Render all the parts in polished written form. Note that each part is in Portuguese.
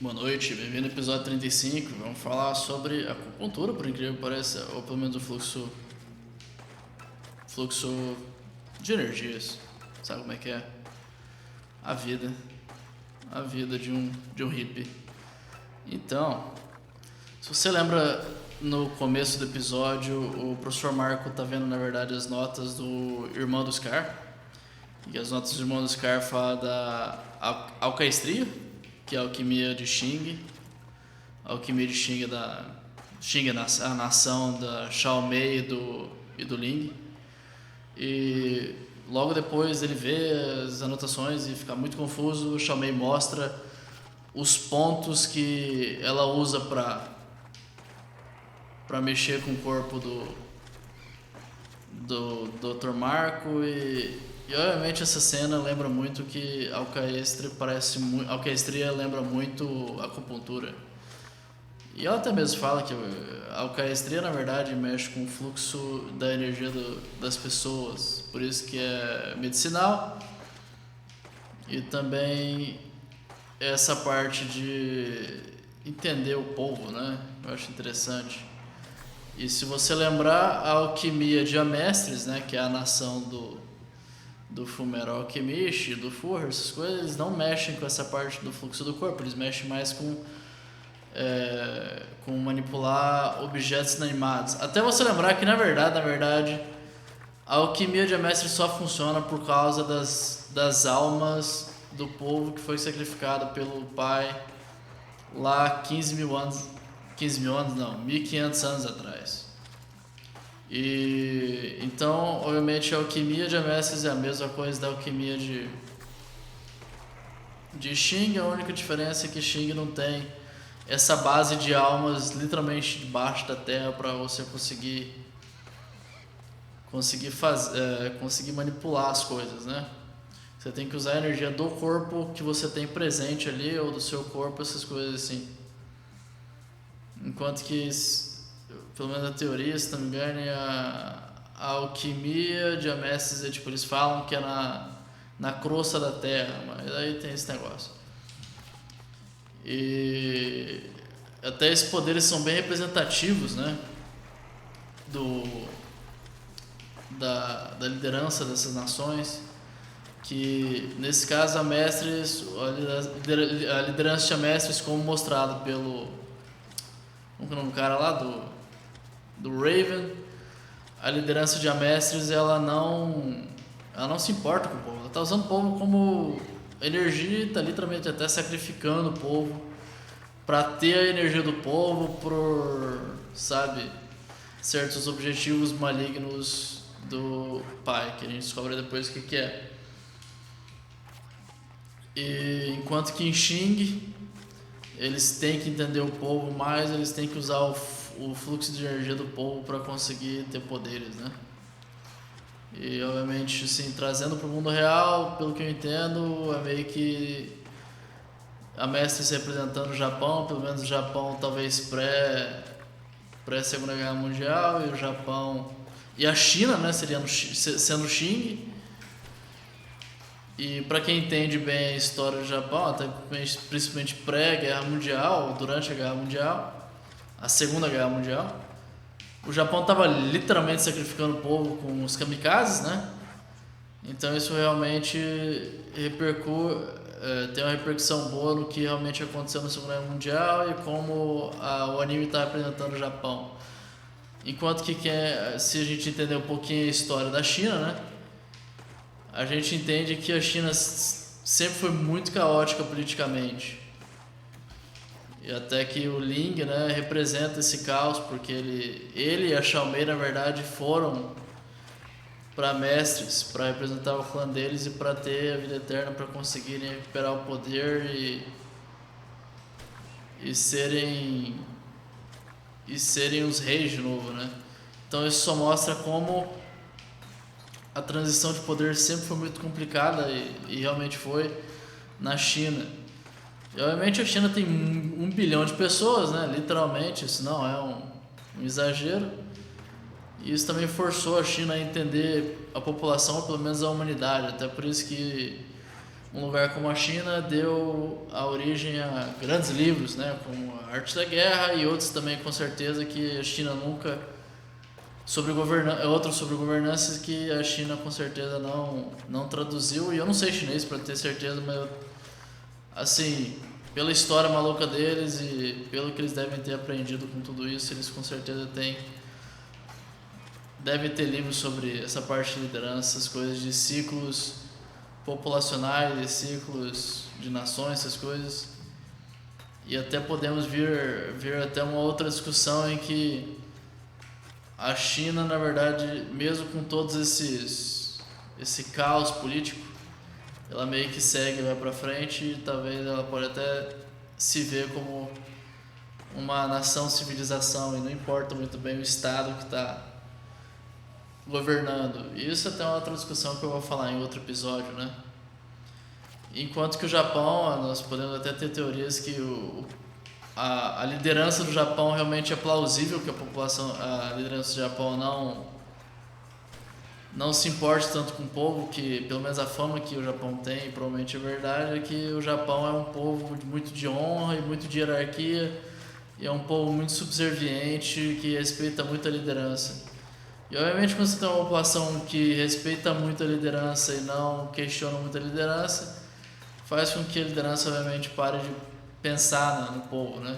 Boa noite, bem-vindo ao episódio 35. Vamos falar sobre acupuntura, por incrível que pareça, ou pelo menos o fluxo de energias. Sabe como é que é? A vida, a vida de um hippie. Então, se você lembra no começo do episódio, o professor Marco tá vendo na verdade as notas do Irmão do Scar, e as notas do Irmão do Scar falam da alcaistria, que é a alquimia de Xing. A alquimia de Xing é da Xing é a nação da Shao Mei e do Ling. E logo depois ele vê as anotações e fica muito confuso. O Shao Mei mostra os pontos que ela usa para mexer com o corpo do Dr. Marco e obviamente essa cena lembra muito que alcaistria lembra muito acupuntura. E ela até mesmo fala que a alcaistria na verdade mexe com o fluxo da energia das pessoas, por isso que é medicinal. E também essa parte de entender o povo, né? Eu acho interessante. E se você lembrar, a alquimia de Amestres, né, que é a nação do Fumero Alchemist, do Furrer, essas coisas, eles não mexem com essa parte do fluxo do corpo, eles mexem mais com manipular objetos inanimados. Até você lembrar que, na verdade, a alquimia de Amestres só funciona por causa das almas do povo que foi sacrificado pelo pai lá 1500 anos atrás. E então, obviamente, a alquimia de Amestres é a mesma coisa da alquimia de Xing. A única diferença é que Xing não tem essa base de almas literalmente debaixo da terra para você conseguir manipular as coisas, né? Você tem que usar a energia do corpo que você tem presente ali, ou do seu corpo, essas coisas assim. Enquanto que, pelo menos na teoria, se não me engano, a alquimia de Amestres é tipo, eles falam que é na crosta da terra, mas aí tem esse negócio. E até esses poderes são bem representativos, né? Da liderança dessas nações, que nesse caso a liderança de Amestres, como mostrado pelo um cara lá do Raven, a liderança de Amestres ela não se importa com o povo, ela está usando o povo como energia, está literalmente até sacrificando o povo para ter a energia do povo por, sabe, certos objetivos malignos do pai, que a gente descobre depois o que é. E enquanto que em Xing eles têm que entender o povo mais, eles têm que usar o fluxo de energia do povo para conseguir ter poderes, né? E obviamente, assim, trazendo para o mundo real, pelo que eu entendo, é meio que a Mestres representando o Japão, pelo menos o Japão talvez pré Segunda Guerra Mundial, e o Japão e a China, né, sendo Xing. E para quem entende bem a história do Japão, até principalmente pré-Guerra Mundial, durante a Guerra Mundial, a Segunda Guerra Mundial, o Japão estava literalmente sacrificando o povo com os kamikazes, né? Então isso realmente tem uma repercussão boa no que realmente aconteceu na Segunda Guerra Mundial e como o anime está representando o Japão. Enquanto que se a gente entender um pouquinho a história da China, né? A gente entende que a China sempre foi muito caótica politicamente. E até que o Ling, né, representa esse caos, porque ele e a Shao Mei, na verdade, foram para Mestres, para representar o clã deles e para ter a vida eterna, para conseguirem recuperar o poder e serem os reis de novo, né? Então isso só mostra como a transição de poder sempre foi muito complicada e realmente foi na China. E obviamente a China tem 1 bilhão de pessoas, né? Literalmente, isso não é um exagero. E isso também forçou a China a entender a população, ou pelo menos a humanidade. Até por isso que um lugar como a China deu a origem a grandes livros, né, como A Arte da Guerra e outros também, com certeza, que a China nunca outros sobre governança que a China com certeza não traduziu, e eu não sei chinês para ter certeza, mas assim, pela história maluca deles e pelo que eles devem ter aprendido com tudo isso, eles com certeza devem ter livros sobre essa parte de liderança, essas coisas de ciclos populacionais, ciclos de nações, essas coisas. E até podemos vir até uma outra discussão em que a China, na verdade, mesmo com todos esse caos político, ela meio que segue, vai pra frente, e talvez ela pode até se ver como uma nação civilização, e não importa muito bem o estado que está governando. E isso até é uma outra discussão que eu vou falar em outro episódio, né? Enquanto que o Japão, nós podemos até ter teorias que a liderança do Japão realmente é plausível, que a liderança do Japão não se importe tanto com o povo, que pelo menos a fama que o Japão tem, e provavelmente é verdade, é que o Japão é um povo muito de honra e muito de hierarquia, e é um povo muito subserviente, que respeita muito a liderança. E obviamente quando você tem uma população que respeita muito a liderança e não questiona muito a liderança, faz com que a liderança obviamente pare de pensar no povo, né?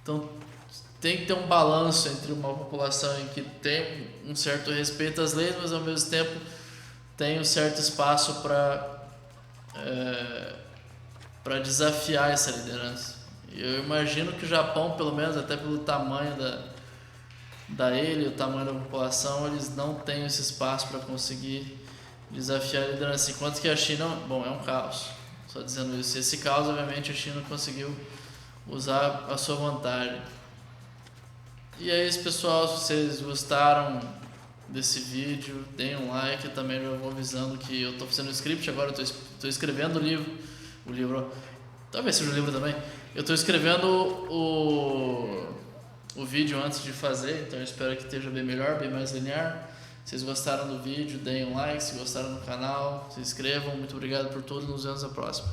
Então tem que ter um balanço entre uma população em que tem um certo respeito às leis, mas ao mesmo tempo tem um certo espaço para desafiar essa liderança. E eu imagino que o Japão, pelo menos até pelo tamanho da ilha, o tamanho da população, eles não têm esse espaço para conseguir desafiar a liderança. Enquanto que a China, bom, é um caos. Só dizendo isso. Esse caos, obviamente, a China conseguiu usar a sua vantagem. E é isso, pessoal. Se vocês gostaram desse vídeo, deem um like. Eu também já vou avisando que eu estou fazendo o script agora. Eu estou escrevendo o livro. Talvez seja o livro também. Eu estou escrevendo o vídeo antes de fazer, então eu espero que esteja bem melhor, bem mais linear. Se vocês gostaram do vídeo, deem um like. Se gostaram do canal, se inscrevam. Muito obrigado por tudo. Nos vemos na próxima.